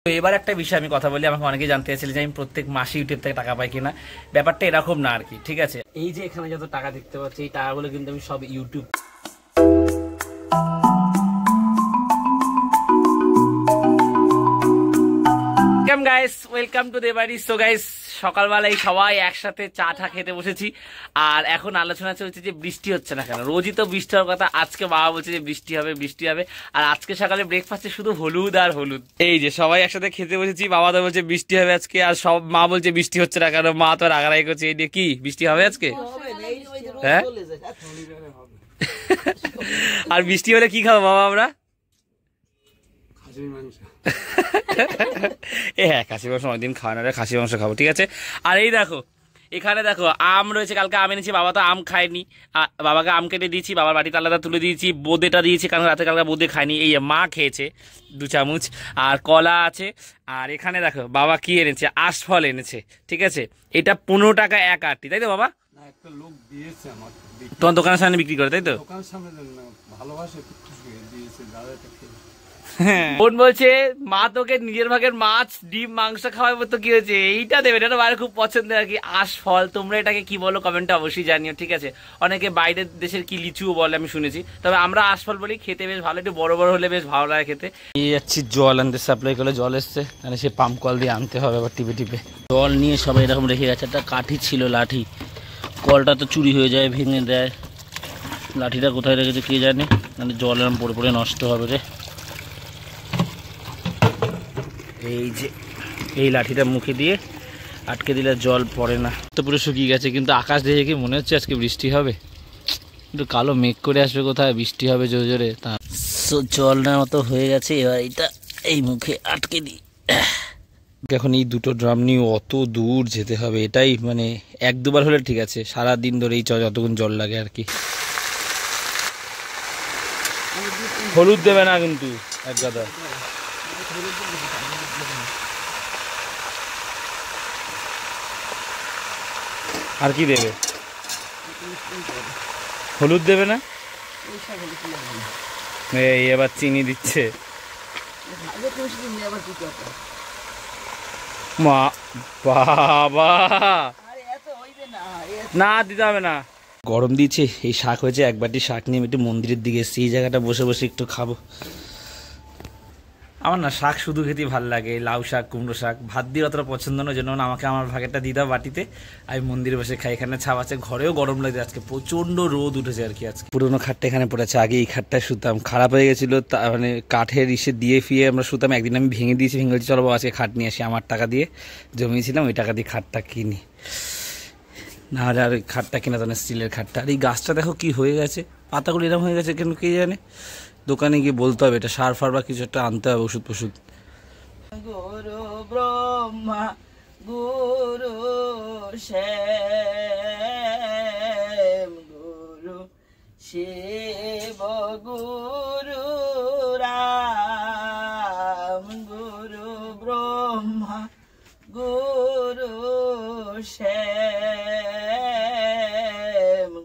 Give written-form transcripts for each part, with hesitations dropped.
তো এবার একটা বিষয় আমি কথা বলি, আমাকে অনেকেই জানতে চাইছিল যে আমি প্রত্যেক মাসে ইউটিউব থেকে টাকা পাই কিনা। ব্যাপারটা এরকম না আর কি, ঠিক আছে। এই যে এখানে যত টাকা দেখতে পাচ্ছি, এই টাকাগুলো কিন্তু আমি সব YouTube welcome to Debari. So guys, সকালবেলায় সবাই একসাথে চা টা খেতে বসেছি, আর এখন আলোচনা চলছে যে বৃষ্টি হচ্ছে না কেন। রোজই তো বৃষ্টি হওয়ার কথা, আজকে বাবা বলছে যে বৃষ্টি হবে বৃষ্টি হবে। আর আজকে সকালে ব্রেকফাস্টে শুধু হলুদ আর হলুদ। এই যে সবাই একসাথে খেতে বসেছি, বাবা তো বলছে বৃষ্টি হবে আজকে, আর সব মা বলছে বৃষ্টি হচ্ছে না কেন। মা তো রাগারাগি করছে, এই নিয়ে কি বৃষ্টি হবে আজকে? হ্যাঁ, আর বৃষ্টি হলে কি খাবো বাবা আমরা? হ্যাঁ, খাসি মাংস অনেকদিন খাওয়া না, খাসি মাংস খাবো, ঠিক আছে। আর এই দেখো, এখানে দেখো আম রয়েছে, কালকে আম এনেছি, বাবা তো আম খায়নি, বাবাকে আম কেটে দিয়েছি, বাবার বাটিতে আলাদা তুলে দিয়েছি, বোঁদেটা দিয়েছি কারণ রাতে কালকে বোঁদে খায়নি, এই মা খেয়েছে 2 চামচ, আর কলা আছে। আর এখানে দেখো বাবা কি এনেছে, আশফল এনেছে, ঠিক আছে। এটা 15 টাকা 1 আটি, তাই তো বাবা? একটা লোক দিয়েছে আমার, তোমার দোকানের সামনে বিক্রি করে, তাই তো? দোকানের সামনে ভালোবাসে দিয়েছে দাদা। বোন বলছে মা তোকে নিজের ভাগের মাছ ডিম মাংস খাওয়াবো, তো কি হয়েছে, এইটা দেবে, এটা বাইরে খুব পছন্দের আর কি, আশফল। তোমরা এটাকে কি বলো কমেন্টে অবশ্যই জানিও, ঠিক আছে। অনেকে বাইরের দেশের কি লিচুও বলে আমি শুনেছি, তবে আমরা আশফল বলি। খেতে বেশ ভালো, একটু বড় বড় হলে বেশ ভালো লাগে খেতে। এই যাচ্ছি জল আনতে, সাপ্লাই করলে জল এসছে, মানে সে পাম্প কল দিয়ে আনতে হবে আবার টিপে টিপে। জল নিয়ে সবাই এরকম রেখে গেছে, একটা কাঠি ছিল লাঠি, কলটা তো চুরি হয়ে যায়, ভেঙে দেয়। লাঠিটা কোথায় রেখেছে কে জানে, মানে জল এরকম পড়ে পড়ে নষ্ট হবে রে। এই যে এই লাঠিটা মুখে দিয়ে আটকে দিলে জল পড়ে না। তো পুরো শুকিয়ে গেছে, কিন্তু আকাশ দেখে কি মনে হচ্ছে আজকে বৃষ্টি হবে? একটু কালো মেঘ করে আসবে, কোথায় বৃষ্টি হবে জোরে জোরে। তা জল না মতো হয়ে গেছে, এবার এইটা এই মুখে আটকে দিই। এখন এই 2টো ড্রাম নিয়ে অত দূর যেতে হবে, এটাই মানে 1-2 বার হলে ঠিক আছে, সারাদিন ধরে এই যতক্ষণ জল লাগে আর কি। হলুদ দেবে না কিন্তু এক গাদা। আর কি দেবে? হলুদ দেবে না? এই এবার চিনি দিচ্ছে মা, বাবা না দিতে হবে না। গরম দিয়েছে, এই শাক হয়েছে, 1 বাটি শাক নিয়ে একটু মন্দিরের দিকে এসছি, এই জায়গাটা বসে বসে একটু খাবো। আমার না শাক শুধু খেতে ভালো লাগে, লাউ শাক, কুমড়ো শাক। ভাত দিয়ে অতটা পছন্দ নয়, জন্য আমাকে আমার ভাগেরটা দিয়ে দাও বাটিতে, আমি মন্দিরে বসে খাই। এখানে ছাপ আছে, ঘরেও গরম লাগে, আজকে প্রচন্ড রোদ উঠেছে আর কি। আজকে পুরোনো খাটটা এখানে পড়েছে, আগে এই খাটটায় শুতাম, খারাপ হয়ে গেছিলো, মানে কাঠের ইসে দিয়ে ফিয়ে আমরা শুতাম। একদিন আমি ভেঙে দিয়েছি, ভেঙে বলছি চলো আজকে খাট নিয়ে আসি, আমার টাকা দিয়ে জমিয়েছিলাম, ওই টাকা দিয়ে খাটটা কিনি, না হলে আর ওই খাটটা কিনা তো না, স্টিলের খাটটা। আর এই গাছটা দেখো কি হয়ে গেছে, পাতাগুলো এরকম হয়ে গেছে কেন কে জানে। দোকানে গিয়ে বলতে হবে, এটা সার ফার বা কিছু একটা আনতে হবে, ওষুধ ফষুধ। গুরু ব্রহ্মা গুরু শ্যাম গুরু শিব গুরু রাম, গুরু ব্রহ্মা গুরু শ্যাম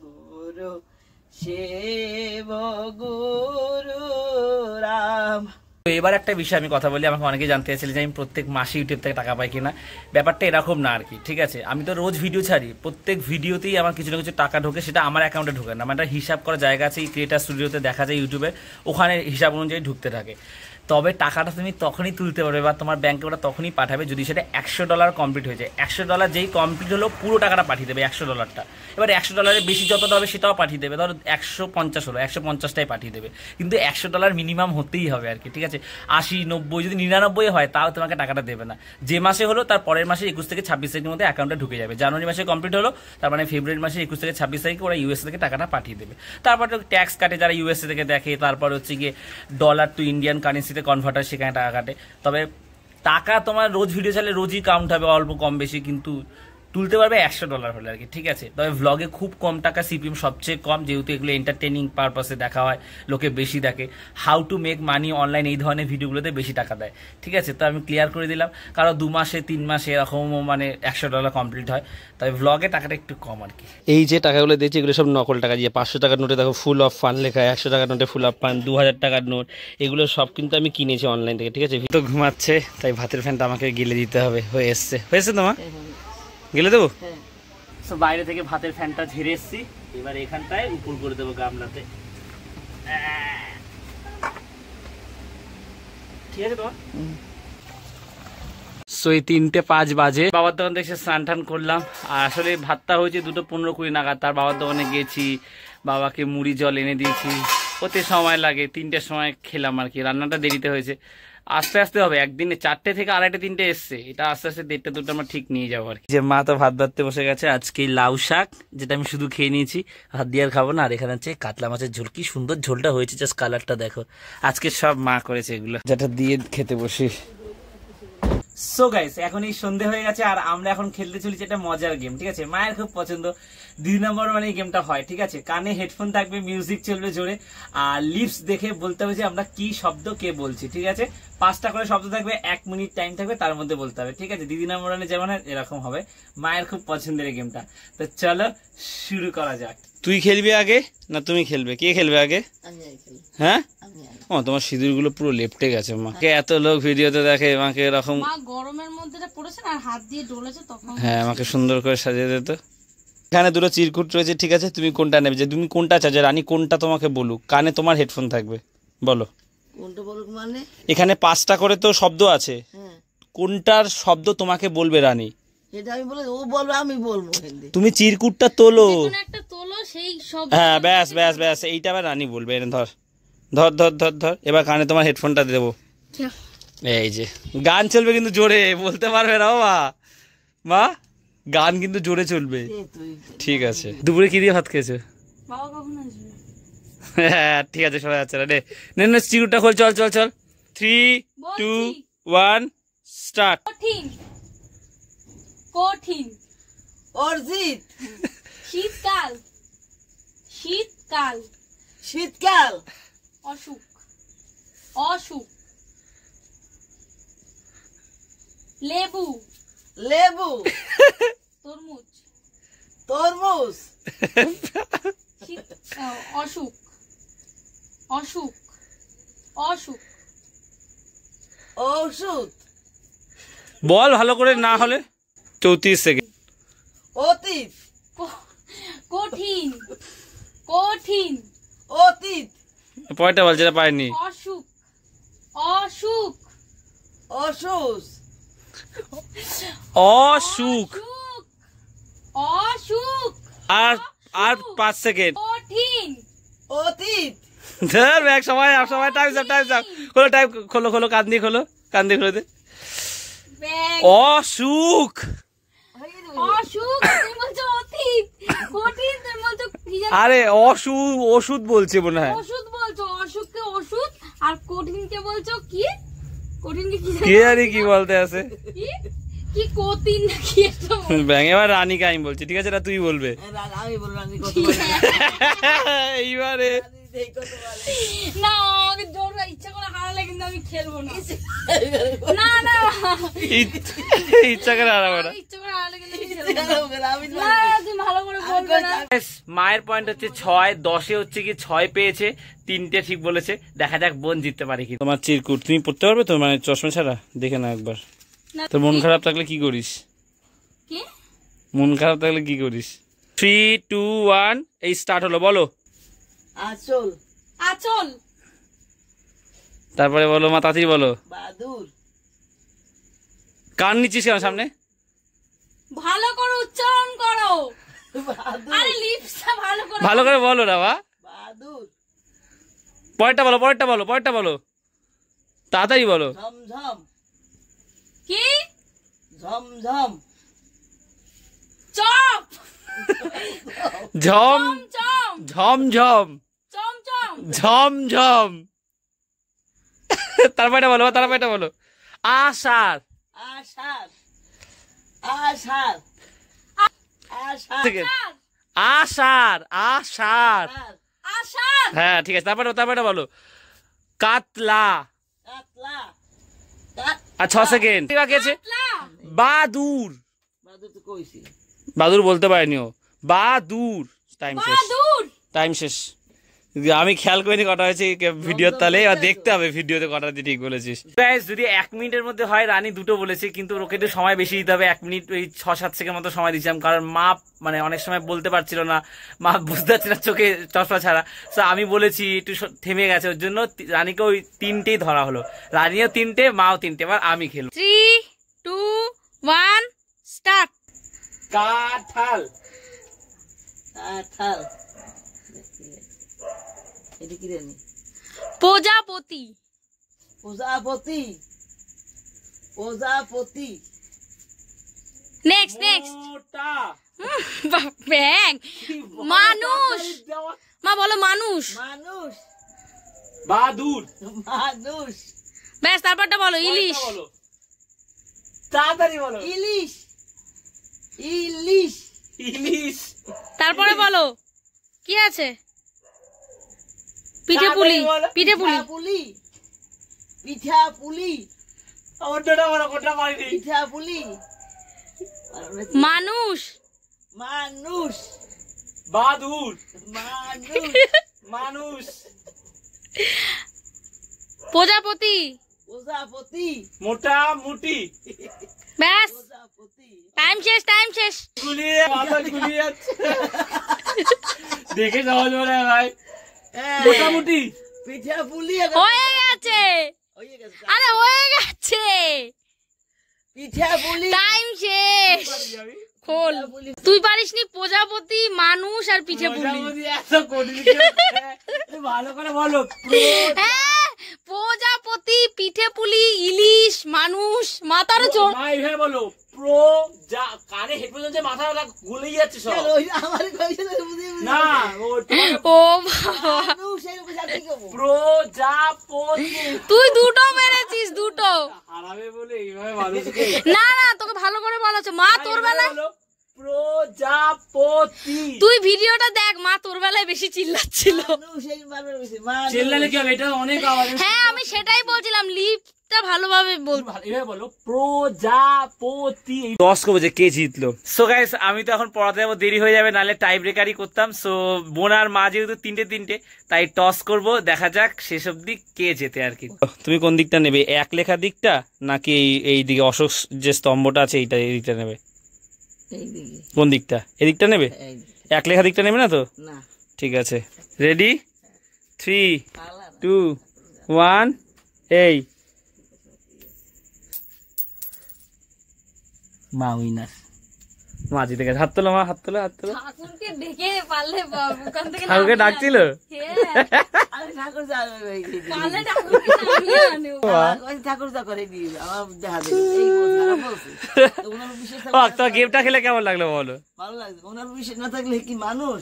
গুরু শিব গুরু রাম। তো এবার একটা বিষয় আমি কথা বলি, আমাকে অনেকেই জানতে চাইছিল যে আমি প্রত্যেক মাসে ইউটিউব থেকে টাকা পাই কিনা। ব্যাপারটা এরকম না আর কি, ঠিক আছে। আমি তো রোজ ভিডিও ছাড়ি, প্রত্যেক ভিডিওতেই আমার কিছু না কিছু টাকা ঢোকে, সেটা আমার অ্যাকাউন্টে ঢোকে না, মানে হিসাব করা জায়গা আছে, এই ক্রিয়েটার স্টুডিওতে দেখা যায় ইউটিউবে, ওখানে হিসাব অনুযায়ী ঢুকতে থাকে। তবে টাকাটা তুমি তখনই তুলতে পারবে বা তোমার ব্যাংকে ওটা তখনই পাঠাবে যদি সেটা $100 কমপ্লিট হয়ে যায়। $100 যেই কমপ্লিট হলো পুরো টাকাটা পাঠিয়ে দেবে, $100টা। এবার $100 বেশি যতটা হবে সেটাও পাঠিয়ে দেবে, ধরো 150 হলো, 150টাই পাঠিয়ে দেবে, কিন্তু $100 মিনিমাম হতেই হবে আর কি, ঠিক আছে। 80, 90, যদি 99 হয় তাও তোমাকে টাকাটা দেবে না। যে মাসে হলো তার পরের মাসে 21 থেকে 26 তারিখের মধ্যে অ্যাকাউন্টে ঢুকে যাবে। জানুয়ারি মাসে কমপ্লিট হলো, তার মানে ফেব্রুয়ারি মাসে 21 থেকে 26 তারিখে ওরা ইউএসএ থেকে টাকাটা পাঠিয়ে দেবে। তারপর ট্যাক্স কাটে যারা ইউএসএ থেকে দেখে, তারপর হচ্ছে গিয়ে ডলার টু ইন্ডিয়ান কারেন্সিতে কনভার্ট হয়, সেখানে টাকা কাটে। তবে টাকা তোমার রোজ ভিডিও চাইলে রোজই কাউন্ট হবে, অল্প কম বেশি, কিন্তু তুলতে পারবে $100 হলে আর কি, ঠিক আছে। তবে ভ্লগে খুব কম টাকা সিপিএম, সবচেয়ে কম, যেহেতু এগুলো এন্টারটেনিং পারপাসে দেখা হয়, লোকে বেশি দেখে। How to make money online এই ধরনের ভিডিওগুলোতে বেশি টাকা দেয়, ঠিক আছে। তো আমি ক্লিয়ার করে দিলাম, কারণ 2 মাসে 3 মাসে এরকমও মানে $100 কমপ্লিট হয়, তবে ভ্লগে টাকাটা একটু কম আর কি। এই যে টাকাগুলো দিয়েছি এগুলো সব নকল টাকা, দিয়ে 500 টাকার নোটে দেখো ফুল অফ ফান লেখা, 100 টাকার নোটে ফুল অফ ফান, 2000 টাকার নোট, এগুলো সব কিন্তু আমি কিনেছি অনলাইন থেকে, ঠিক আছে। তো ঘুমাচ্ছে, তাই ভাতের ফ্যানটা আমাকে গেলে দিতে হবে। হয়েছে তোমার গেলে দেবো। তো বাইরে থেকে ভাতের ফ্যানটা ঝেড়ে এসছি, এবার এখানটায় উপর করে দেবো গামলাতে, ঠিক আছে তোমার। সো এই 3:05 বাজে, বাবার দোকান থেকে স্নান টান করলাম। আর আসলে ভাতটা হয়েছে 2:15-20 নাগাদ, তার বাবার দোকানে গেছি, বাবাকে মুড়ি জল এনে দিয়েছি, ওতে সময় লাগে, 3টের সময় খেলাম আর কি। রান্নাটা দেরিতে হয়েছে, আস্তে আস্তে হবে, একদিনে 4টে থেকে 2:30 3টে এসছে, এটা আস্তে আস্তে 1:30 2টা আমরা ঠিক নিয়ে যাবো আর কি। যে মা তো ভাত বাড়তে বসে গেছে, আজকে লাউ শাক, যেটা আমি শুধু খেয়ে নিয়েছি, হাত দিয়ে আর খাবো না। আর এখানে হচ্ছে কাতলা মাছের ঝোল, কি সুন্দর ঝোলটা হয়েছে, জাস্ট কালারটা দেখো। আজকে সব মা করেছে এগুলো, যেটা দিয়ে খেতে বসি। সো গাইস, এখন এই সন্ধে হয়ে গেছে, আর আমরা এখন খেলতে চলেছি একটা মজার গেম, ঠিক আছে। মায়ের খুব পছন্দ, 2 নম্বর মানে এই গেমটা হয়, ঠিক আছে। কানে হেডফোন থাকবে, মিউজিক চলবে জোরে, আর লিপস দেখে বলতে হবে যে আমরা কি শব্দ কে বলছি, ঠিক আছে। 5টা করে শব্দ থাকবে, 1 মিনিট টাইম থাকবে, তার মধ্যে বলতে হবে, ঠিক আছে। 2 নম্বর মানে যেমন এরকম হবে। মায়ের খুব পছন্দের এই গেমটা, তো চলো শুরু করা যাক। তুই খেলবি আগে না তুমি খেলবে? কে খেলবে আগে? হ্যাঁ, ও তোমার সিঁদুরগুলো পুরো লেপটে গেছে। মাকে এত লোক ভিডিওতে দেখে, মাকে এরকম গরমের মধ্যে পড়েছে আর হাত দিয়ে ডলেছে তখন। হ্যাঁ, আমাকে সুন্দর করে সাজিয়ে দিত। এখানে 2টো চিরকুট রয়েছে, ঠিক আছে। তুমি কোনটা নেবে, যে তুমি কোনটা চাও, যে রানী কোনটা তোমাকে বলুক। কানে তোমার হেডফোন থাকবে, বলো কোনটা বলুক মানে। এখানে 5টা করে তো শব্দ আছে, কোনটার শব্দ তোমাকে বলবে রানী, এটা আমি বলে ও বলবে, আমি বলবো হিন্দি। তুমি চিরকুটটা তোলো, কোন একটা তোলো, সেই শব্দ। হ্যাঁ, ব্যাস ব্যাস ব্যাস, এইটা আবার রানী বলবে। ধর ধর ধর ধর ধর, এবার কানে তোমার হেডফোনটা দেবো। এই যে গান চলবে কিন্তু জোরে, বলতে পারবে না বাবা, মা গান কিন্তু জোরে চলবে, ঠিক আছে। দুপুরে কি দিয়ে ভাত খেয়েছো? বাবা কখন আসবে? হ্যাঁ ঠিক আছে, সবাই আছে রে, নে নে চিরকুটটা খোল, চল চল চল। 3 2 1 স্টার্ট। কঠিন কঠিন অর্জিত। শীতকাল শীতকাল শীতকাল। অসুখ অসুখ লেবু লেবু। তরমুজ তরমুজ। অসুখ অসুখ অসুখ ঔষধ। বল ভালো করে, না হলে 34 সেকেন্ড। অতীত। কঠিন কঠিন অতীত। পরেরটা বল, যেটা পাইনি। অসুখ অসুখ অসুখ। অসুখ অসুখ আর আর 5 সেকেন্ড। কঠিন অতীত। ধর ব্যাগ, সবাই সবাই টাইম আপ, টাইম আপ, খোলো টাইম, খোলো খোলো, কান দিয়ে খোলো, কান দিয়ে খোলো দে। অসুখ অসুখ তুমি বলছো অতীত, কঠিন তুমি বলছো কি জানো? আরে ওষুধ বলছে মনে হয়। ওষুধ বলছো, অসুখকে ওষুধ, আর কঠিনকে বলছো কি? কঠিনকে কি কে জানি কি বলতে আছে, কি কি কঠিন না কি একটা বল। ব্যাং। এবার রানীকে আমি বলছি, ঠিক আছে, এটা তুই বলবে। আমি বলবো রানী কত বলে। এইবারে এই কত বলে। না, আমি জোর ইচ্ছা করে হারালে কিন্তু আমি খেলবো না। না না ইচ্ছা করে হারাবো না। ইচ্ছা করে হারালে কিন্তু আমি খেলবো না। আমি না, তুমি ভালো করে বলবে না। মায়ের পয়েন্ট হচ্ছে 6, 10-এ হচ্ছে কি 6 পেয়েছে, 3টে ঠিক বলেছে। দেখা যাক বোন জিততে পারে কি। তোমার চিরকুট তুমি পড়তে পারবে তো, মানে চশমা ছাড়া? দেখে না একবার। না, তোর মন খারাপ থাকলে কি করিস? কি মন খারাপ থাকলে কি করিস? 3 2 1 এই স্টার্ট হলো, বলো। আঁচল। আঁচল তারপরে বলো মা, তাড়াতাড়ি বলো। বাদুর। কান নিচ্ছিস কেন সামনে? ভালো করে উচ্চারণ করো। বাদুর। আরে লিপসটা ভালো করে বলো না বা। বাদুর। পরেরটা বলো, পরেরটা বলো, পরেরটা বলো, তাড়াতাড়ি বলো। ঝমঝম। কি? ঝমঝম। চপ ঝম চম ঝমঝম চমচম ঝমঝম। তারপরটা বলো, তারপরটা বলো। আষাঢ়। আষাঢ়। আষাঢ়। আষাঢ় সেকেন্ড আষাঢ় আষাঢ় আষাঢ় হ্যাঁ ঠিক আছে তারপরে বলো কাতলা কাতলা আর 6 সেকেন্ড বাকি আছে কাতলা বাদুর বাদুর তো কইছি বাদুর বলতে পারিনি ও বাদুর টাইম শেষ বাদুর টাইম শেষ আমি খেয়াল করিনি কটা হয়েছে ভিডিও তাহলে এবার দেখতে হবে ভিডিওতে কটা দিয়ে ঠিক বলেছিস গাইস যদি 1 মিনিটের মধ্যে হয় রানী দুটো বলেছে কিন্তু ওকে একটু সময় বেশি দিতে হবে 1 মিনিট ওই 6-7 সেকেন্ড মতো সময় দিয়েছিলাম কারণ মা মানে অনেক সময় বলতে পারছিল না মা বুঝতে পারছিল না চোখে চশমা ছাড়া তো আমি বলেছি একটু থেমে গেছে ওর জন্য রানীকে ওই 3টেই ধরা হলো রানীও 3টে মাও 3টে এবার আমি খেলবো 3 2 1 স্টার্ট কাঁঠাল কাঁঠাল এটা কি জানি প্রজাপতি প্রজাপতি প্রজাপতি নেক্সট মোটা ব্যাং মানুষ মা বলো মানুষ মানুষ বাদুর মানুষ ব্যাস তারপরটা বলো ইলিশ বলো তাড়াতাড়ি বলো ইলিশ ইলিশ ইলিশ তারপরে বলো কি আছে পিঠে পুলি পিঠে পুলি পুলি পিঠা পুলি ওটা বলো কোনটা পারিনি পিঠা পুলি মানুষ মানুষ বাদুর মানুষ মানুষ প্রজাপতি প্রজাপতি মোটামুটি ব্যাস প্রজাপতি টাইম শেষ গুলিয়ে মাথা গুলিয়ে যাচ্ছে দেখে সহজ মনে হয় ভাই মোটামুটি পিঠা পুলি হয়ে গেছে হয়ে গেছে আরে হয়ে গেছে পিঠা পুলি টাইম শেষ খোল তুই পারিসনি প্রজাপতি মানুষ আর পিঠে পুলি এত কঠিন ভালো করে বলো হ্যাঁ প্রজাপতি পিঠে পুলি ইলিশ মানুষ মাথার চোর মা এইভাবে বলো প্রো যা কানে হেডফোন যে মাথা গুলে যাচ্ছে সব আমার কইছে বুঝি না ও বাবা মানুষ এর কথা কি কব প্রজাপতি তুই দুটো মেরেছিস দুটো হারাবে বলে এইভাবে মানুষকে না তোকে ভালো করে বলা হচ্ছে মা তোর বেলায় প্রজাপতি তুই ভিডিওটা দেখ মা তোর বেলায় বেশি চিল্লাচ্ছিল মানুষ এই বারবার কইছে মানুষ চেল্লালে কি হবে এটা অনেক আওয়াজ হ্যাঁ আমি সেটাই বলছিলাম লিপটা ভালোভাবে বল এভাবে বলো প্রজাপতি 10 কবে যে কে জিতলো সো গাইস আমি তো এখন পড়াতে যাবো দেরি হয়ে যাবে নালে টাই ব্রেকারই করতাম সো বোন আর মা যেহেতু 3টে তাই টস করব দেখা যাক শেষ অবধি কে জেতে আর কি তুমি কোন দিকটা নেবে এক লেখা দিকটা নাকি এই দিকে অশোক যে স্তম্ভটা আছে এইটা এই দিকটা নেবে এইদিকে কোন দিকটা এদিকটা নেবে এইদিকে এক লেখা দিকটা নেবে না তো না ঠিক আছে রেডি 3 পালা না 2 1 এই মা উইনার মা জিতে গেছে হাত তোলো মা হাত তোলো ঠাকুরকে ডেকে পারলে ওখান থেকে ঠাকুরকে ডাকছিল আমি ঠাকুর যা পারলে ঠাকুরকে নামিয়ে আনে ও। ঠাকুর যা করে দিই আমার দেখা দেবে এই কথা বলছি তো ওনার বিশেষ তো গেমটা খেলে কেমন লাগলো বলো ভালো লাগছে ওনার বিশেষ না থাকলে কি মানুষ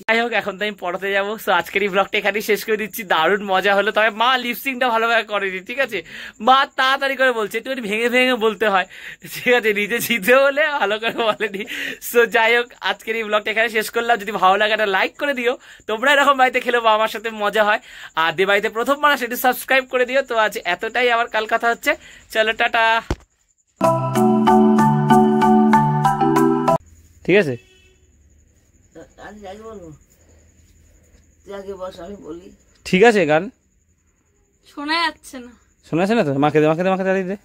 যাই হোক এখন তো আমি পড়াতে যাবো তো আজকের এই ব্লগটা এখানেই শেষ করে দিচ্ছি দারুণ মজা হলো তবে মা লিপসিংটা ভালোভাবে করেনি ঠিক আছে মা তাড়াতাড়ি করে বলছে একটু ভেঙে বলতে হয় ঠিক আছে নিজে জিতে বলে ভালো করে বলেনি সো যাই হোক আজকের এই ব্লগটা এখানে শেষ করলাম যদি ভালো লাগে একটা লাইক করে দিও তোমরা এরকম বাড়িতে খেলো বা আমার সাথে মজা হয় আর যে বাড়িতে প্রথম মানুষ সেটা সাবস্ক্রাইব করে দিও তো আজ এতটাই আবার কাল কথা হচ্ছে চলো টাটা ঠিক আছে আজ আগে বলবো তুই আগে বস আমি বলি ঠিক আছে গান শোনা যাচ্ছে না শোনা আছে না তো মাকে দে দাঁড়িয়ে দে